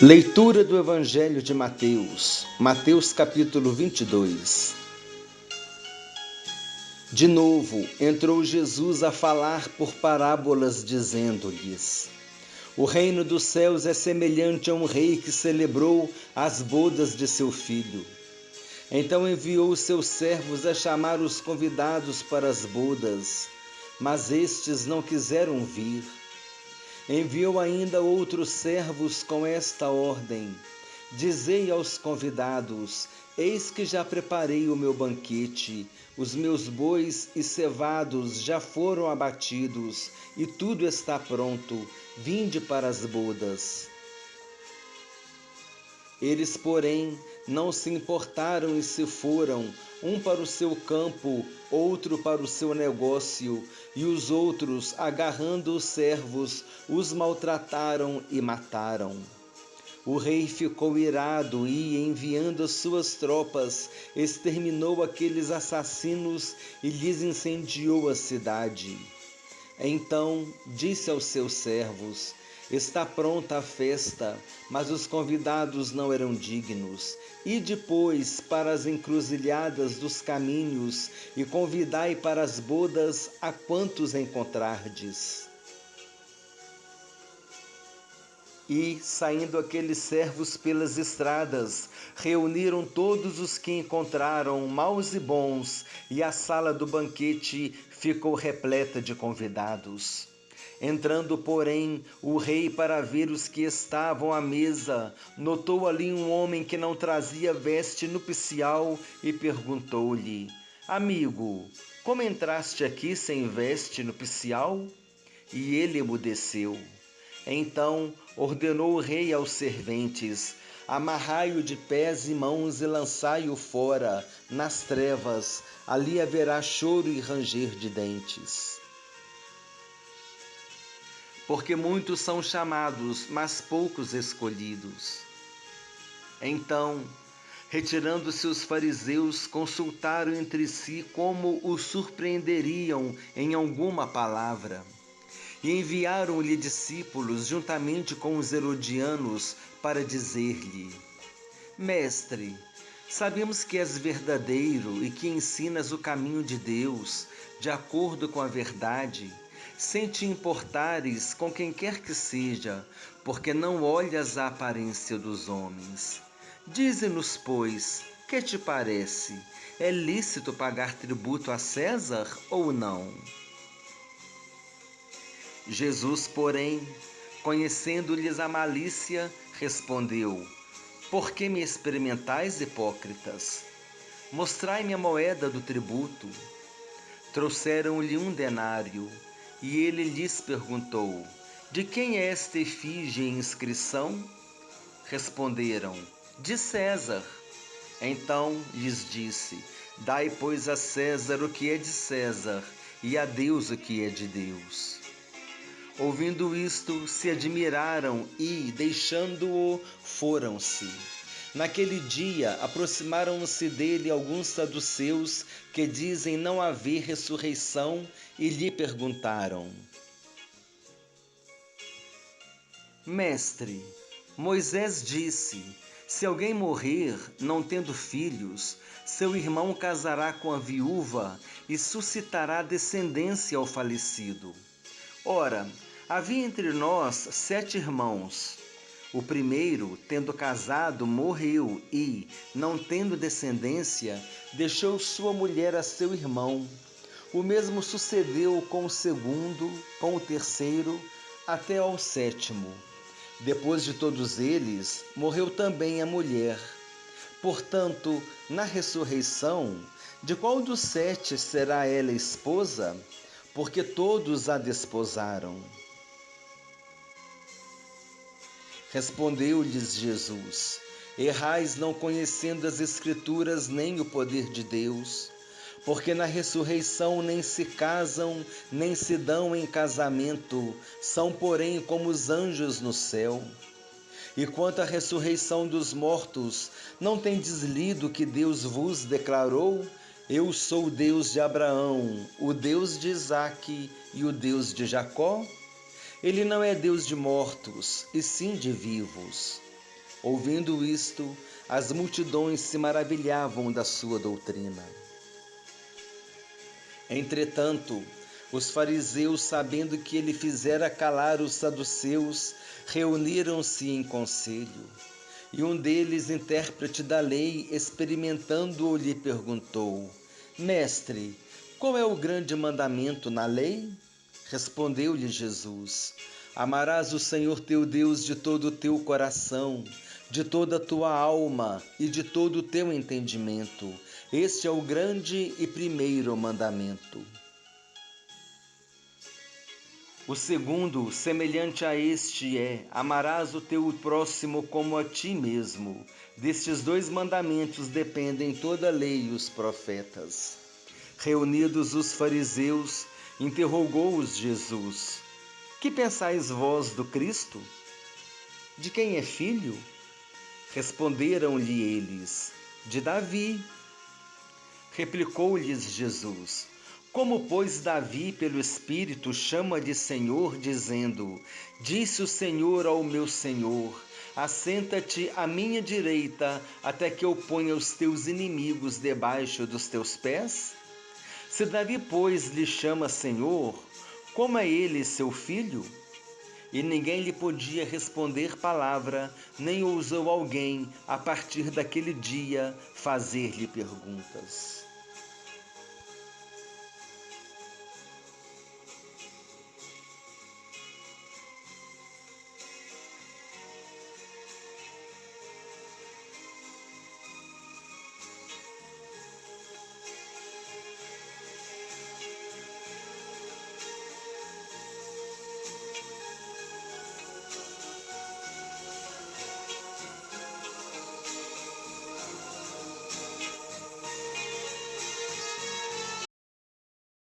Leitura do Evangelho de Mateus, Mateus capítulo 22. De novo, entrou Jesus a falar por parábolas, dizendo-lhes: O reino dos céus é semelhante a um rei que celebrou as bodas de seu filho. Então enviou seus servos a chamar os convidados para as bodas, mas estes não quiseram vir. Enviou ainda outros servos com esta ordem: Dizei aos convidados: Eis que já preparei o meu banquete, os meus bois e cevados já foram abatidos, e tudo está pronto, vinde para as bodas. Eles, porém, não se importaram e se foram, um para o seu campo, outro para o seu negócio, e os outros, agarrando os servos, os maltrataram e mataram. O rei ficou irado e, enviando as suas tropas, exterminou aqueles assassinos e lhes incendiou a cidade. Então disse aos seus servos: Está pronta a festa, mas os convidados não eram dignos. E depois para as encruzilhadas dos caminhos e convidai para as bodas a quantos encontrardes. E, saindo aqueles servos pelas estradas, reuniram todos os que encontraram, maus e bons, e a sala do banquete ficou repleta de convidados. Entrando, porém, o rei para ver os que estavam à mesa, notou ali um homem que não trazia veste nupcial e perguntou-lhe: Amigo, como entraste aqui sem veste nupcial? E ele emudeceu. Então ordenou o rei aos serventes: Amarrai-o de pés e mãos e lançai-o fora, nas trevas, ali haverá choro e ranger de dentes. Porque muitos são chamados, mas poucos escolhidos. Então, retirando-se os fariseus, consultaram entre si como o surpreenderiam em alguma palavra. E enviaram-lhe discípulos juntamente com os herodianos para dizer-lhe: Mestre, sabemos que és verdadeiro e que ensinas o caminho de Deus, de acordo com a verdade, sem te importares com quem quer que seja, porque não olhas a aparência dos homens. Dize-nos, pois, que te parece? É lícito pagar tributo a César ou não? Jesus, porém, conhecendo-lhes a malícia, respondeu: Por que me experimentais, hipócritas? Mostrai-me a moeda do tributo. Trouxeram-lhe 1 denário, e ele lhes perguntou: De quem é esta efígie e inscrição? Responderam: De César. Então lhes disse: Dai, pois, a César o que é de César, e a Deus o que é de Deus. Ouvindo isto, se admiraram e, deixando-o, foram-se. Naquele dia, aproximaram-se dele alguns saduceus que dizem não haver ressurreição e lhe perguntaram: Mestre, Moisés disse: se alguém morrer, não tendo filhos, seu irmão casará com a viúva e suscitará descendência ao falecido. Ora, havia entre nós 7 irmãos. O primeiro, tendo casado, morreu e, não tendo descendência, deixou sua mulher a seu irmão. O mesmo sucedeu com o segundo, com o terceiro, até ao 7º. Depois de todos eles, morreu também a mulher. Portanto, na ressurreição, de qual dos 7 será ela esposa? Porque todos a desposaram. Respondeu-lhes Jesus: Errais não conhecendo as Escrituras nem o poder de Deus, porque na ressurreição nem se casam, nem se dão em casamento, são, porém, como os anjos no céu. E quanto à ressurreição dos mortos, não tendes lido que Deus vos declarou? Eu sou o Deus de Abraão, o Deus de Isaque e o Deus de Jacó? Ele não é Deus de mortos, e sim de vivos. Ouvindo isto, as multidões se maravilhavam da sua doutrina. Entretanto, os fariseus, sabendo que ele fizera calar os saduceus, reuniram-se em conselho. E um deles, intérprete da lei, experimentando-o, lhe perguntou: Mestre, qual é o grande mandamento na lei? Respondeu-lhe Jesus: Amarás o Senhor teu Deus de todo o teu coração, de toda a tua alma e de todo o teu entendimento. Este é o grande e primeiro mandamento. O segundo, semelhante a este, é: amarás o teu próximo como a ti mesmo. Destes dois mandamentos dependem toda a lei e os profetas. Reunidos os fariseus, interrogou-os Jesus: Que pensais vós do Cristo? De quem é filho? Responderam-lhe eles: De Davi. Replicou-lhes Jesus: Como, pois, Davi, pelo Espírito, chama de Senhor, dizendo: Disse o Senhor ao meu Senhor: Assenta-te à minha direita, até que eu ponha os teus inimigos debaixo dos teus pés? Se Davi, pois, lhe chama Senhor, como é ele seu filho? E ninguém lhe podia responder palavra, nem ousou alguém, a partir daquele dia, fazer-lhe perguntas.